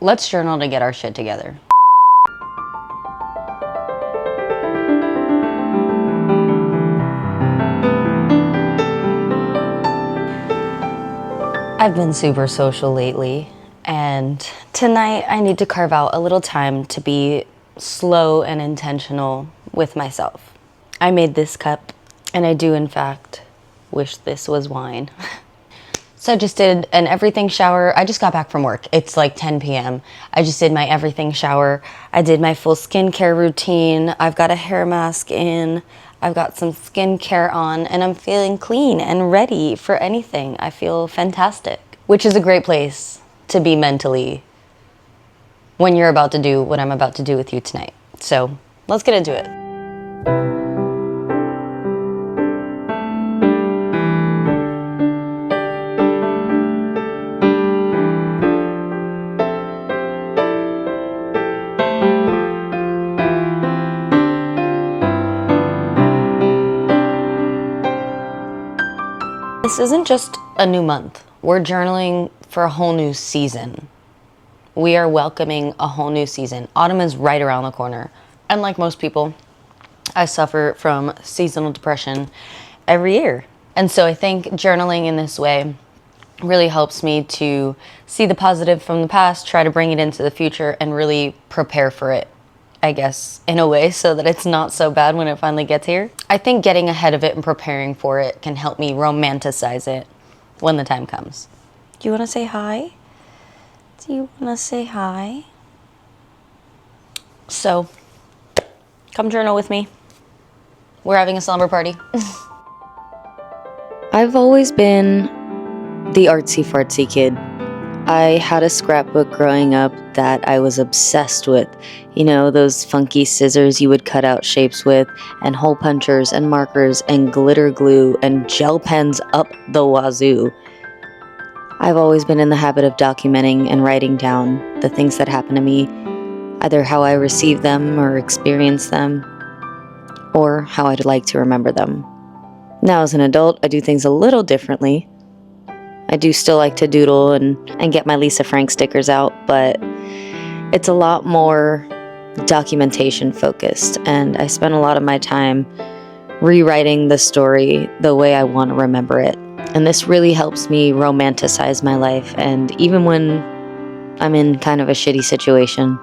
Let's journal to get our shit together. I've been super social lately, and tonight I need to carve out a little time to be slow and intentional with myself. I made this cup, and I do in fact wish this was wine. So I just did an everything shower. I just got back from work. It's like 10 p.m. I just did my everything shower. I did my full skincare routine. I've got a hair mask in. I've got some skincare on, and I'm feeling clean and ready for anything. I feel fantastic, which is a great place to be mentally when you're about to do what I'm about to do with you tonight. So let's get into it. This isn't just a new month. We're journaling for a whole new season. We are welcoming a whole new season. Autumn is right around the corner. And like most people, I suffer from seasonal depression every year. And so I think journaling in this way really helps me to see the positive from the past, try to bring it into the future, and really prepare for it, I guess, in a way, so that it's not so bad when it finally gets here. I think getting ahead of it and preparing for it can help me romanticize it when the time comes. Do you want to say hi? Do you want to say hi? So, come journal with me. We're having a slumber party. I've always been the artsy-fartsy kid. I had a scrapbook growing up that I was obsessed with. You know, those funky scissors you would cut out shapes with, and hole punchers and markers and glitter glue and gel pens up the wazoo. I've always been in the habit of documenting and writing down the things that happen to me, either how I receive them or experience them, or how I'd like to remember them. Now as an adult, I do things a little differently. I do still like to doodle and get my Lisa Frank stickers out, but it's a lot more documentation focused, and I spend a lot of my time rewriting the story the way I want to remember it. And this really helps me romanticize my life, and even when I'm in kind of a shitty situation,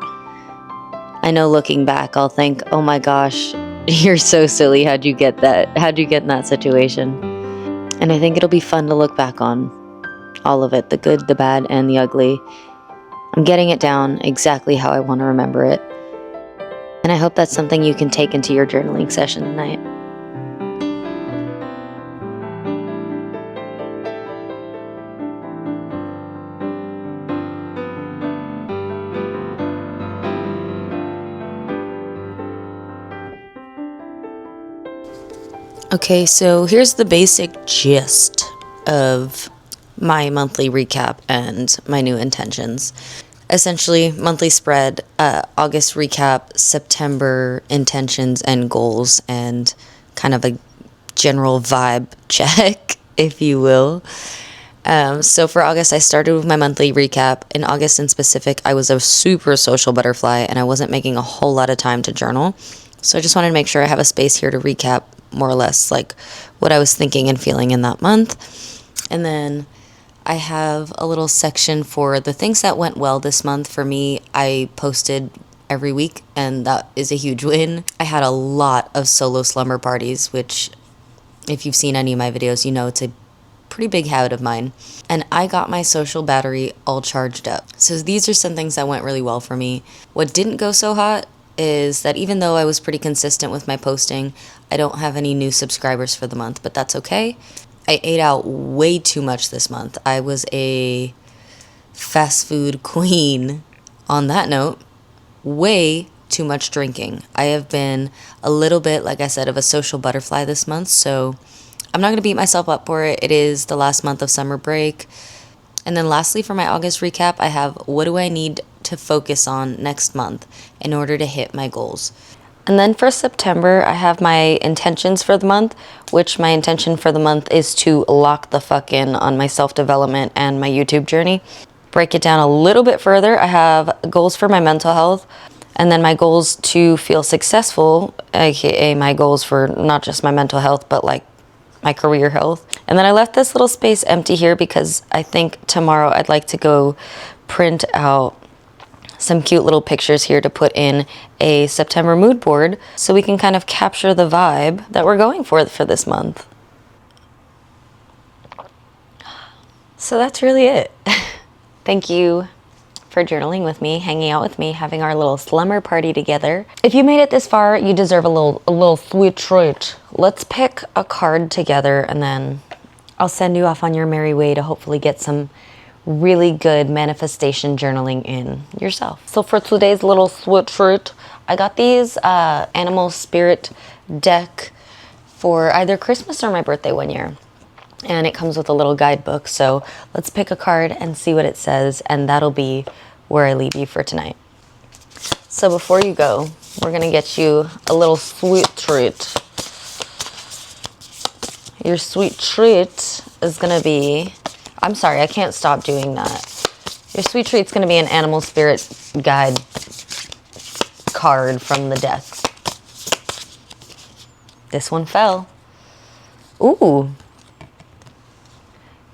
I know looking back I'll think, oh my gosh, you're so silly, how'd you get that? How'd you get in that situation? And I think it'll be fun to look back on. All of it, the good, the bad, and the ugly. I'm getting it down exactly how I want to remember it. And I hope that's something you can take into your journaling session tonight. Okay, so here's the basic gist of my monthly recap and my new intentions. Essentially, monthly spread, August recap, September intentions and goals, and kind of a general vibe check, if you will. So for August, I started with my monthly recap. In August in specific, I was a super social butterfly, and I wasn't making a whole lot of time to journal. So I just wanted to make sure I have a space here to recap more or less like what I was thinking and feeling in that month. And then I have a little section for the things that went well this month. For me, I posted every week, and that is a huge win. I had a lot of solo slumber parties, which if you've seen any of my videos, you know it's a pretty big habit of mine. And I got my social battery all charged up. So these are some things that went really well for me. What didn't go so hot is that even though I was pretty consistent with my posting, I don't have any new subscribers for the month, but that's okay. I ate out way too much this month. I was a fast food queen. On that note, way too much drinking. I have been a little bit, like I said, of a social butterfly this month, so I'm not going to beat myself up for it. It is the last month of summer break. And then lastly, for my August recap, I have what do I need to focus on next month in order to hit my goals. And then for September, I have my intentions for the month, which my intention for the month is to lock the fuck in on my self-development and my YouTube journey. break it down a little bit further, I have goals for my mental health, and then my goals to feel successful, aka my goals for not just my mental health, but like my career health. And then I left this little space empty here because I think tomorrow I'd like to go print out some cute little pictures here to put in a September mood board so we can kind of capture the vibe that we're going for this month. So that's really it. Thank you for journaling with me, hanging out with me, having our little slumber party together. If you made it this far, you deserve a little sweet treat. Let's pick a card together and then I'll send you off on your merry way to hopefully get some really good manifestation journaling in yourself. So for today's little sweet treat, I got these animal spirit deck for either Christmas or my birthday one year. And it comes with a little guidebook. So let's pick a card and see what it says. And that'll be where I leave you for tonight. So before you go, we're going to get you a little sweet treat. Your sweet treat is going to be, I'm sorry, I can't stop doing that. Your sweet treat's going to be an animal spirit guide card from the deck. This one fell. Ooh.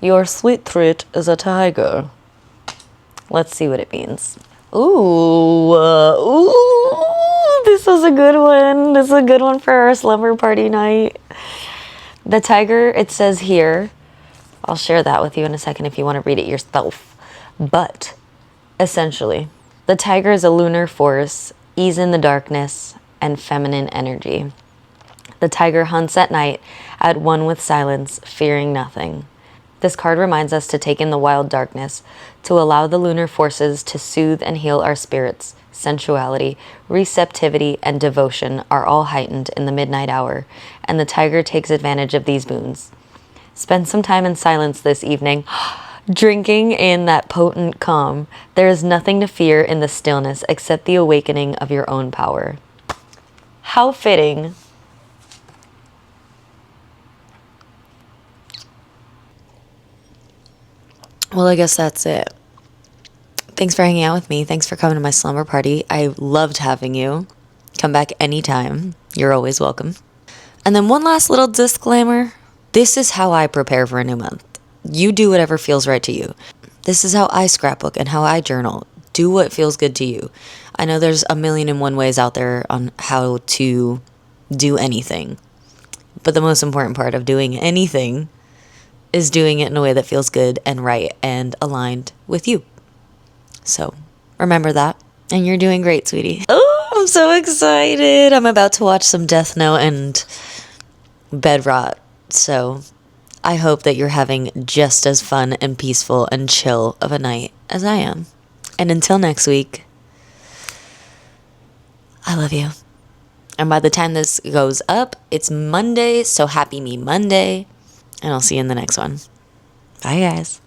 Your sweet treat is a tiger. Let's see what it means. Ooh, this is a good one. This is a good one for our slumber party night. The tiger, it says here, I'll share that with you in a second if you want to read it yourself. But essentially, the tiger is a lunar force, ease in the darkness, and feminine energy. The tiger hunts at night, at one with silence, fearing nothing. This card reminds us to take in the wild darkness, to allow the lunar forces to soothe and heal our spirits. Sensuality, receptivity, and devotion are all heightened in the midnight hour, and the tiger takes advantage of these boons. Spend some time in silence this evening, drinking in that potent calm. There is nothing to fear in the stillness except the awakening of your own power. How fitting. Well, I guess that's it. Thanks for hanging out with me. Thanks for coming to my slumber party. I loved having you. Come back anytime. You're always welcome. And then one last little disclaimer. This is how I prepare for a new month. You do whatever feels right to you. This is how I scrapbook and how I journal. Do what feels good to you. I know there's a million and one ways out there on how to do anything. But the most important part of doing anything is doing it in a way that feels good and right and aligned with you. So remember that. And you're doing great, sweetie. Oh, I'm so excited. I'm about to watch some Death Note and bed rot. So I hope that you're having just as fun and peaceful and chill of a night as I am. And until next week, I love you. And by the time this goes up, it's Monday. So happy me Monday. And I'll see you in the next one. Bye, guys.